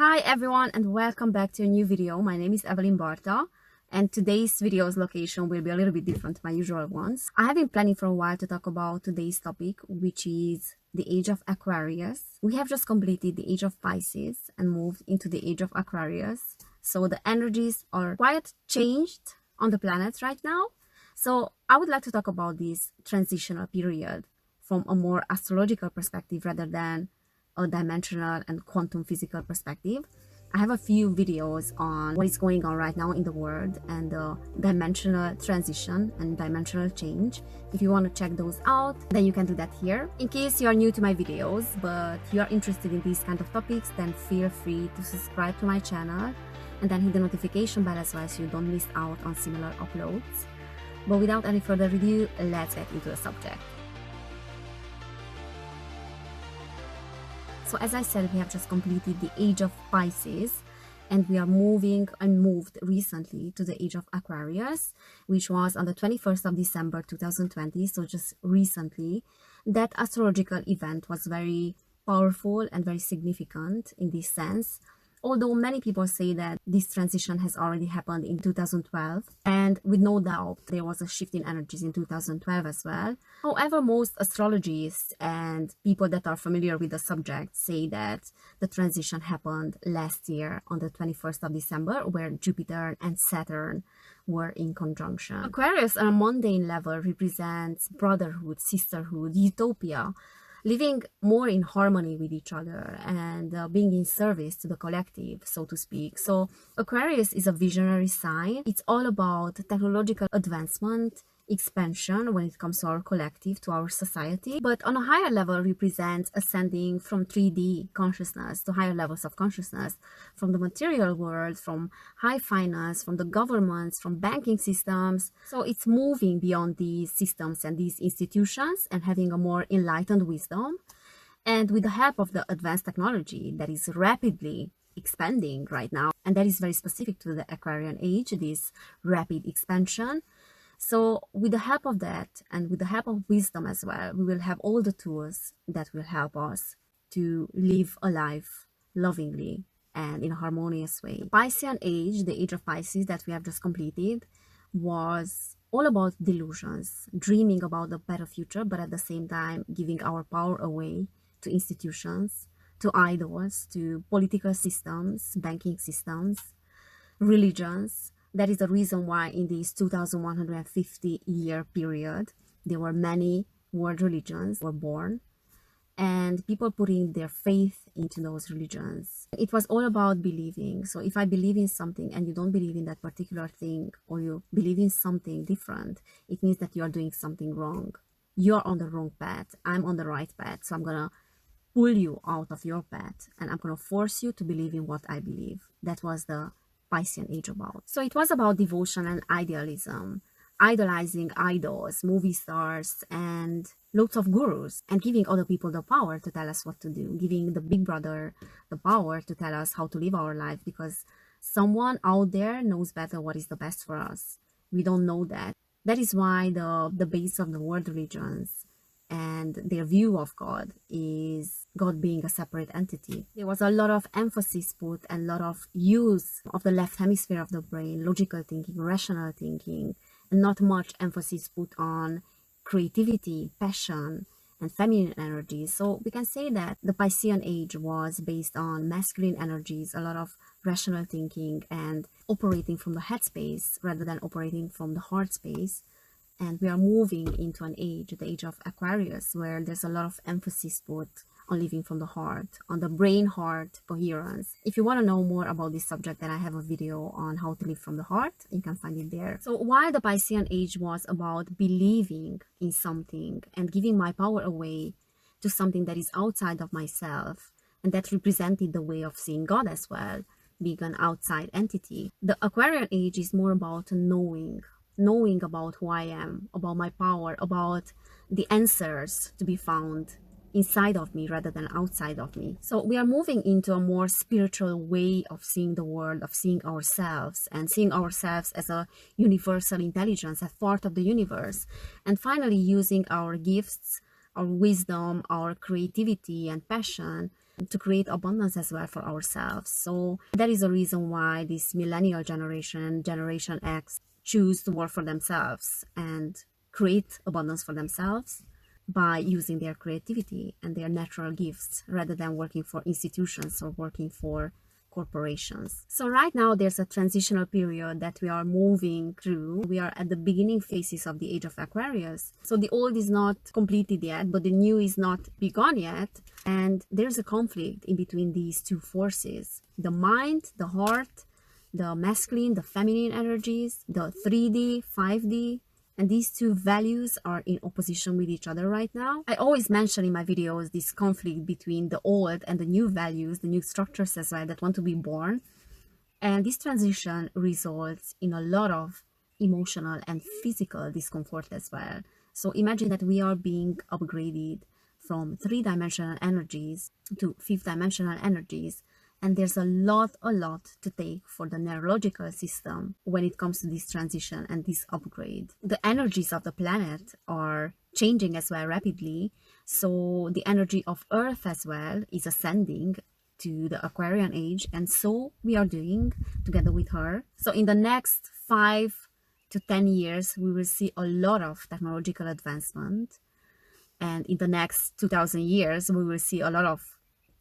Hi everyone and welcome back to a new video. My name is Evelyn Barta and today's video's location will be a little bit different to my usual ones. I have been planning for a while to talk about today's topic, which is the Age of Aquarius. We have just completed the Age of Pisces and moved into the Age of Aquarius. So the energies are quite changed on the planet right now. So I would like to talk about this transitional period from a more astrological perspective rather than a dimensional and quantum physical perspective. I have a few videos on what is going on right now in the world and the dimensional transition and dimensional change. If you want to check those out, then you can do that here. In case you are new to my videos but you are interested in these kind of topics, then feel free to subscribe to my channel and then hit the notification bell as well so you don't miss out on similar uploads. But without any further ado, let's get into the subject. So as I said, we have just completed the Age of Pisces and we are moved recently to the Age of Aquarius, which was on the 21st of December 2020, so just recently. That astrological event was very powerful and very significant in this sense. Although many people say that this transition has already happened in 2012, and with no doubt there was a shift in energies in 2012 as well. However, most astrologists and people that are familiar with the subject say that the transition happened last year on the 21st of December, where Jupiter and Saturn were in conjunction. Aquarius on a mundane level represents brotherhood, sisterhood, utopia, living more in harmony with each other and being in service to the collective, so to speak. So Aquarius is a visionary sign. It's all about technological advancement, expansion when it comes to our collective, to our society, but on a higher level represents ascending from 3D consciousness to higher levels of consciousness, from the material world, from high finance, from the governments, from banking systems. So it's moving beyond these systems and these institutions and having a more enlightened wisdom. And with the help of the advanced technology that is rapidly expanding right now, and that is very specific to the Aquarian age, this rapid expansion. So with the help of that and with the help of wisdom as well, we will have all the tools that will help us to live a life lovingly and in a harmonious way. The Piscean age, the Age of Pisces that we have just completed, was all about delusions, dreaming about a better future, but at the same time giving our power away to institutions, to idols, to political systems, banking systems, religions. That is the reason why in this 2150-year period, there were many world religions were born and people putting their faith into those religions. It was all about believing. So if I believe in something and you don't believe in that particular thing, or you believe in something different, it means that you are doing something wrong. You're on the wrong path. I'm on the right path. So I'm going to pull you out of your path and I'm going to force you to believe in what I believe. That was the Piscean age about. So it was about devotion and idealism, idolizing idols, movie stars, and lots of gurus, and giving other people the power to tell us what to do, giving the big brother the power to tell us how to live our life, because someone out there knows better what is the best for us. We don't know that. That is why the base of the world religions and their view of God is God being a separate entity. There was a lot of emphasis put and a lot of use of the left hemisphere of the brain, logical thinking, rational thinking, and not much emphasis put on creativity, passion, and feminine energies. So we can say that the Piscean age was based on masculine energies, a lot of rational thinking and operating from the head space rather than operating from the heart space. And we are moving into an age, the Age of Aquarius, where there's a lot of emphasis put on living from the heart, on the brain-heart coherence. If you want to know more about this subject, then I have a video on how to live from the heart. You can find it there. So while the Piscean age was about believing in something and giving my power away to something that is outside of myself, and that represented the way of seeing God as well, being an outside entity, the Aquarian age is more about knowing about who I am, about my power, about the answers to be found inside of me rather than outside of me. So we are moving into a more spiritual way of seeing the world, of seeing ourselves, and seeing ourselves as a universal intelligence, as part of the universe, and finally using our gifts, our wisdom, our creativity and passion to create abundance as well for ourselves. So that is the reason why this millennial generation, Generation X, choose to work for themselves and create abundance for themselves by using their creativity and their natural gifts rather than working for institutions or working for corporations. So right now there's a transitional period that we are moving through. We are at the beginning phases of the Age of Aquarius. So the old is not completed yet, but the new is not begun yet. And there's a conflict in between these two forces. The mind, the heart, the masculine, the feminine energies, the 3D, 5D, and these two values are in opposition with each other right now. I always mention in my videos this conflict between the old and the new values, the new structures as well that want to be born. And this transition results in a lot of emotional and physical discomfort as well. So imagine that we are being upgraded from 3-dimensional energies to 5th-dimensional energies. And there's a lot to take for the neurological system when it comes to this transition and this upgrade. The energies of the planet are changing as well rapidly. So the energy of Earth as well is ascending to the Aquarian age. And so we are doing together with her. So in the next 5 to 10 years, we will see a lot of technological advancement. And in the next 2000 years, we will see a lot of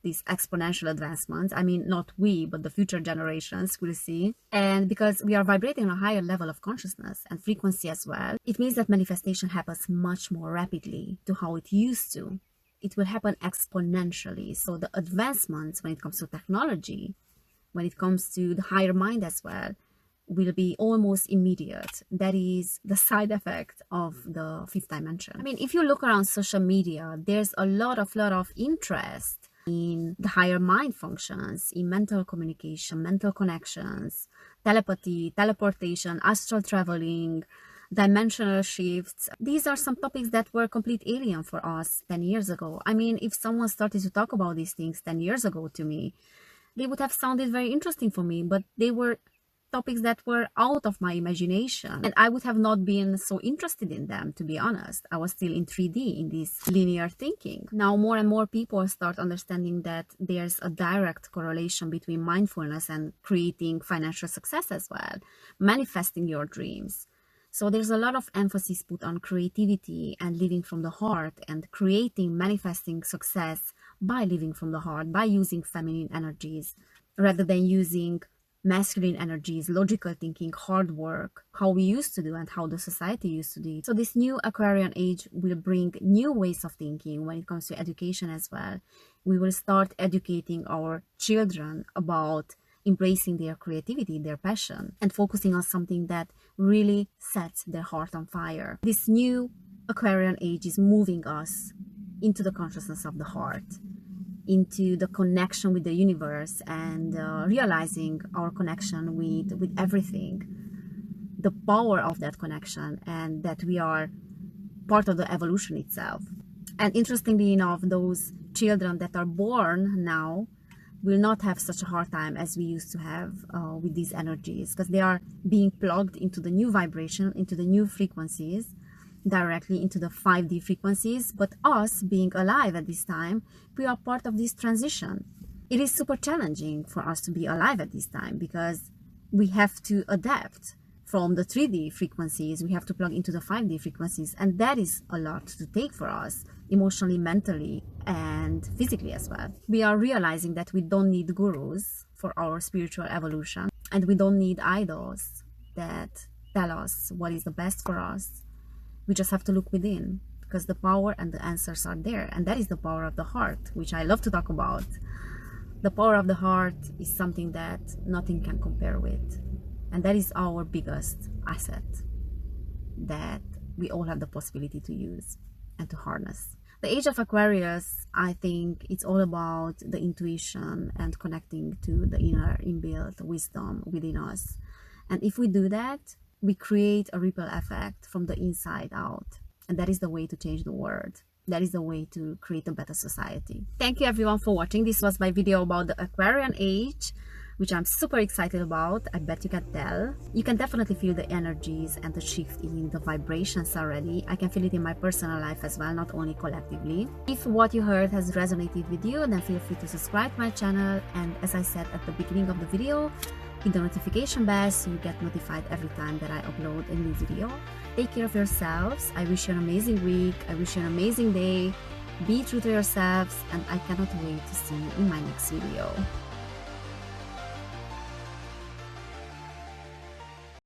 these exponential advancements. I mean, not we, but the future generations will see. And because we are vibrating on a higher level of consciousness and frequency as well, it means that manifestation happens much more rapidly to how it used to. It will happen exponentially. So the advancements when it comes to technology, when it comes to the higher mind as well, will be almost immediate. That is the side effect of the 5th dimension. I mean, if you look around social media, there's a lot of interest in the higher mind functions, in mental communication, mental connections, telepathy, teleportation, astral traveling, dimensional shifts. These are some topics that were complete alien for us 10 years ago. I mean, if someone started to talk about these things 10 years ago to me, they would have sounded very interesting for me, but they were topics that were out of my imagination, and I would have not been so interested in them, to be honest. I was still in 3D, in this linear thinking. Now more and more people start understanding that there's a direct correlation between mindfulness and creating financial success as well, manifesting your dreams. So there's a lot of emphasis put on creativity and living from the heart and creating, manifesting success by living from the heart, by using feminine energies rather than using masculine energies, logical thinking, hard work, how we used to do and how the society used to do it. So this new Aquarian age will bring new ways of thinking when it comes to education as well. We will start educating our children about embracing their creativity, their passion, and focusing on something that really sets their heart on fire. This new Aquarian age is moving us into the consciousness of the heart, into the connection with the universe, and realizing our connection with everything, the power of that connection, and that we are part of the evolution itself. And interestingly enough, those children that are born now will not have such a hard time as we used to have with these energies, because they are being plugged into the new vibration, into the new frequencies, directly into the 5D frequencies. But us being alive at this time, we are part of this transition. It is super challenging for us to be alive at this time because we have to adapt from the 3D frequencies. We have to plug into the 5D frequencies, and that is a lot to take for us emotionally, mentally, and physically as well. We are realizing that we don't need gurus for our spiritual evolution, and we don't need idols that tell us what is the best for us. We just have to look within, because the power and the answers are there. And that is the power of the heart, which I love to talk about. The power of the heart is something that nothing can compare with. And that is our biggest asset that we all have the possibility to use and to harness. The Age of Aquarius, I think it's all about the intuition and connecting to the inner inbuilt wisdom within us. And if we do that, we create a ripple effect from the inside out. And that is the way to change the world. That is the way to create a better society. Thank you everyone for watching. This was my video about the Aquarian age. which I'm super excited about. I bet you can tell. You can definitely feel the energies and the shift in the vibrations already. I can feel it in my personal life as well, not only collectively. If what you heard has resonated with you, then feel free to subscribe to my channel, and as I said at the beginning of the video, hit the notification bell so you get notified every time that I upload a new video. Take care of yourselves. I wish you an amazing week. I wish you an amazing day. Be true to yourselves, and I cannot wait to see you in my next video.